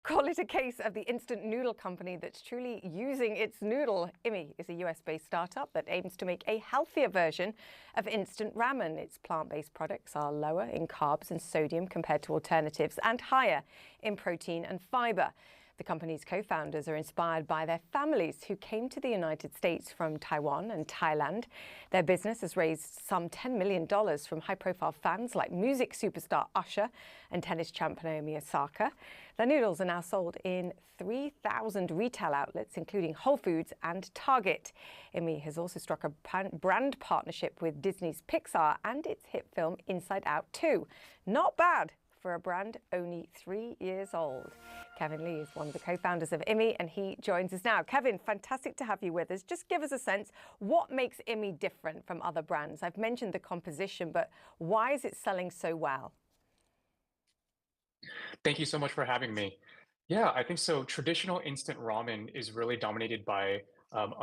Call it a case of the instant noodle company that's truly using its noodle. Immi is a US-based startup that aims to make a healthier version of instant ramen. Its plant-based products are lower in carbs and sodium compared to alternatives and higher in protein and fiber. The company's co-founders are inspired by their families who came to the United States from Taiwan and Thailand. Their business has raised some $10 million from high-profile fans like music superstar Usher and tennis champ Naomi Osaka. Their noodles are now sold in 3,000 retail outlets, including Whole Foods and Target. Immi has also struck a brand partnership with Disney's Pixar and its hit film Inside Out 2. Not bad for a brand only 3 years old. Kevin Lee is one of the co-founders of Immi, and he joins us now. Kevin, fantastic to have you with us. Just give us a sense, what makes Immi different from other brands? I've mentioned the composition, but why is it selling so well? Thank you so much for having me. Yeah, I think so. Traditional instant ramen is really dominated by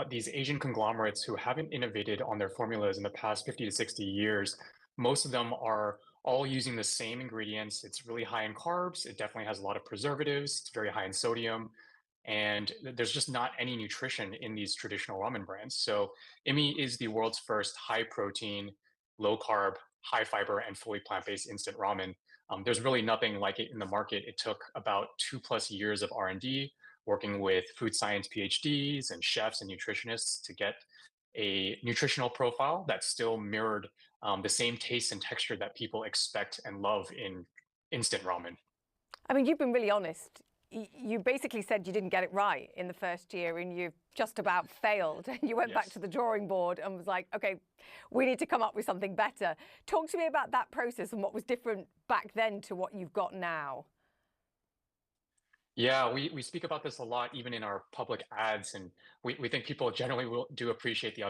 these Asian conglomerates who haven't innovated on their formulas in the past 50 to 60 years. Most of them are all using the same ingredients. It's really high in carbs. It definitely has a lot of preservatives. It's very high in sodium. And there's just not any nutrition in these traditional ramen brands. So Immi is the world's first high protein, low carb, high fiber, and fully plant-based instant ramen. There's really nothing like it in the market. It took about 2+ years of R&D, working with food science PhDs and chefs and nutritionists to get a nutritional profile that still mirrored the same taste and texture that people expect and love in instant ramen. I mean, you've been really honest. You basically said you didn't get it right in the first year and you just about failed. You went back Yes. to the drawing board and was like, okay, we need to come up with something better. Talk to me about that process and what was different back then to what you've got now. Yeah, we speak about this a lot, even in our public ads, and we think people generally do appreciate the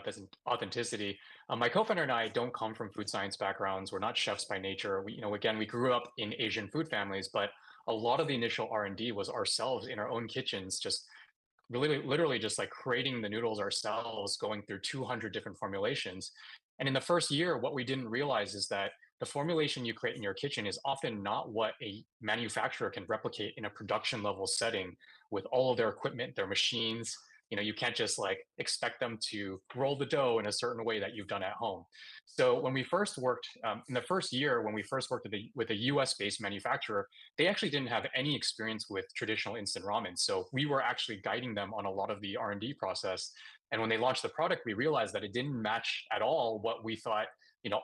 authenticity. My co-founder and I don't come from food science backgrounds. We're not chefs by nature. Again, we grew up in Asian food families, but a lot of the initial R&D was ourselves in our own kitchens, just really literally just like creating the noodles ourselves, going through 200 different formulations. And in the first year, what we didn't realize is that the formulation you create in your kitchen is often not what a manufacturer can replicate in a production level setting with all of their equipment, their machines. You can't just like expect them to roll the dough in a certain way that you've done at home. So when we first worked in the first year, when we first worked with a US based manufacturer, they actually didn't have any experience with traditional instant ramen. So we were actually guiding them on a lot of the R&D process. And when they launched the product, we realized that it didn't match at all what we thought,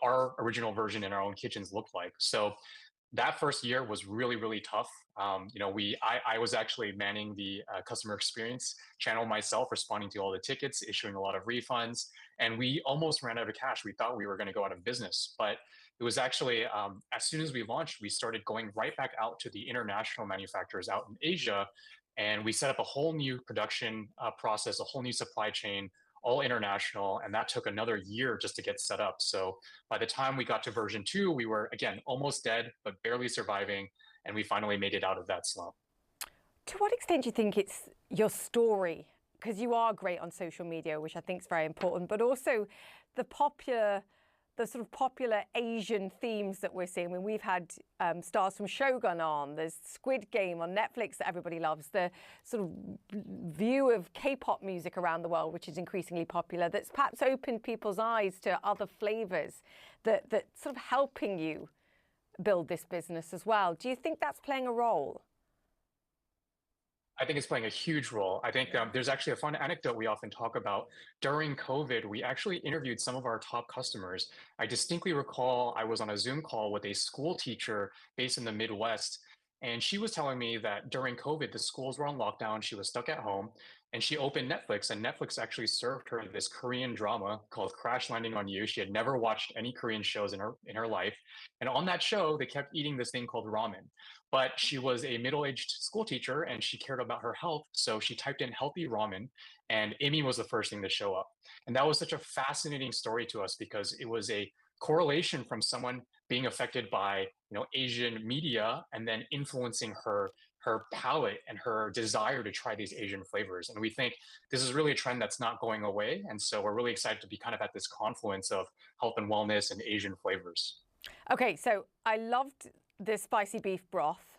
our original version in our own kitchens looked like. So that first year was really, really tough. I was actually manning the customer experience channel myself, responding to all the tickets, issuing a lot of refunds, and we almost ran out of cash. We thought we were going to go out of business, but it was actually as soon as we launched, we started going right back out to the international manufacturers out in Asia, and we set up a whole new production process, a whole new supply chain, all international, and that took another year just to get set up. So by the time we got to version 2, we were again almost dead, but barely surviving, and we finally made it out of that slump. To what extent do you think it's your story? Because you are great on social media, which I think is very important, but also the sort of popular Asian themes that we're seeing. I mean, we've had stars from Shogun on, there's Squid Game on Netflix that everybody loves, the sort of view of K-pop music around the world, which is increasingly popular, that's perhaps opened people's eyes to other flavors that sort of helping you build this business as well. Do you think that's playing a role? I think it's playing a huge role. I think there's actually a fun anecdote we often talk about. During COVID, we actually interviewed some of our top customers. I distinctly recall I was on a Zoom call with a school teacher based in the Midwest, and she was telling me that during COVID, the schools were on lockdown. She was stuck at home, and she opened Netflix, and Netflix actually served her this Korean drama called Crash Landing on You. She had never watched any Korean shows in her life, and on that show, they kept eating this thing called ramen. But she was a middle-aged school teacher and she cared about her health. So she typed in healthy ramen and Immi was the first thing to show up. And that was such a fascinating story to us because it was a correlation from someone being affected by, Asian media and then influencing her palate and her desire to try these Asian flavors. And we think this is really a trend that's not going away. And so we're really excited to be kind of at this confluence of health and wellness and Asian flavors. Okay, so I loved the spicy beef broth.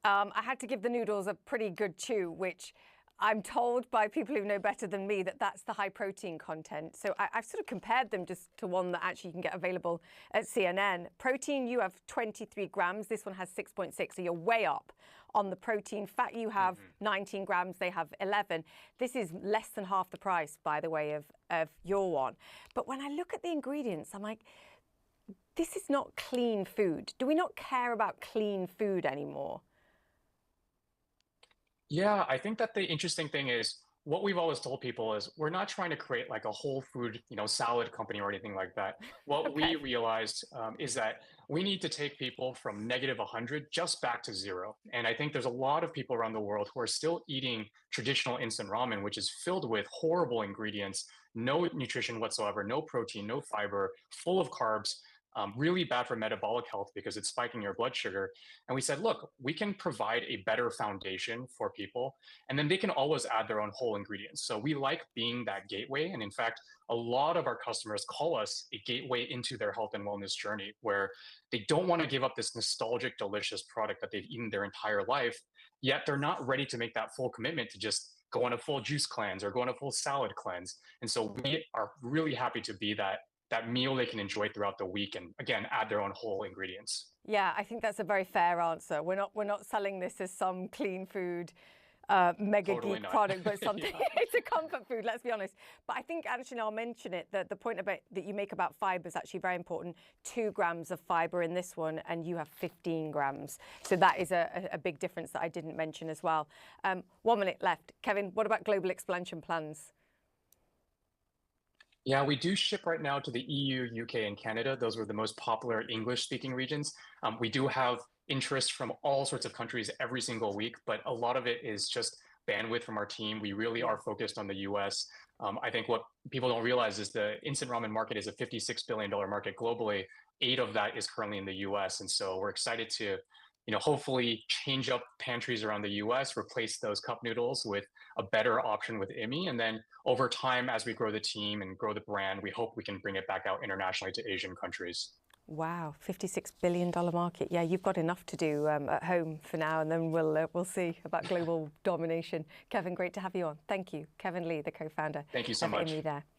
I had to give the noodles a pretty good chew, which I'm told by people who know better than me that that's the high protein content. So I've sort of compared them just to one that actually you can get available at CNN. Protein, you have 23 grams. This one has 6.6, so you're way up on the protein. Fat, you have 19 grams. They have 11. This is less than half the price, by the way, of your one. But when I look at the ingredients, I'm like, this is not clean food. Do we not care about clean food anymore? Yeah, I think that the interesting thing is what we've always told people is we're not trying to create like a whole food, salad company or anything like that. What we Okay. realized is that we need to take people from negative 100 just back to zero. And I think there's a lot of people around the world who are still eating traditional instant ramen, which is filled with horrible ingredients, no nutrition whatsoever, no protein, no fiber, full of carbs. Really bad for metabolic health because it's spiking your blood sugar. And we said, look, we can provide a better foundation for people, and then they can always add their own whole ingredients. So we like being that gateway. And in fact, a lot of our customers call us a gateway into their health and wellness journey, where they don't want to give up this nostalgic, delicious product that they've eaten their entire life, yet they're not ready to make that full commitment to just go on a full juice cleanse or go on a full salad cleanse. And so we are really happy to be that meal they can enjoy throughout the week and again add their own whole ingredients. Yeah, I think that's a very fair answer. We're not selling this as some clean food mega Totally geek not. product, but something Yeah. it's a comfort food, let's be honest. But I think actually I'll mention it that the point about that you make about fiber is actually very important. 2 grams of fiber in this one and you have 15 grams. So that is a big difference that I didn't mention as well. 1 minute left. Kevin, what about global expansion plans? Yeah, we do ship right now to the EU, UK, and Canada. Those were the most popular English-speaking regions. We do have interest from all sorts of countries every single week, but a lot of it is just bandwidth from our team. We really Yeah. are focused on the US. I think what people don't realize is the instant ramen market is a $56 billion market globally. 8 of that is currently in the US. And so we're excited to hopefully change up pantries around the US, replace those cup noodles with a better option with Immi. And then over time, as we grow the team and grow the brand, we hope we can bring it back out internationally to Asian countries. Wow, $56 billion market. Yeah, you've got enough to do at home for now, and then we'll see about global domination. Kevin, great to have you on. Thank you. Kevin Lee, the co-founder Thank you so of much. Immi there.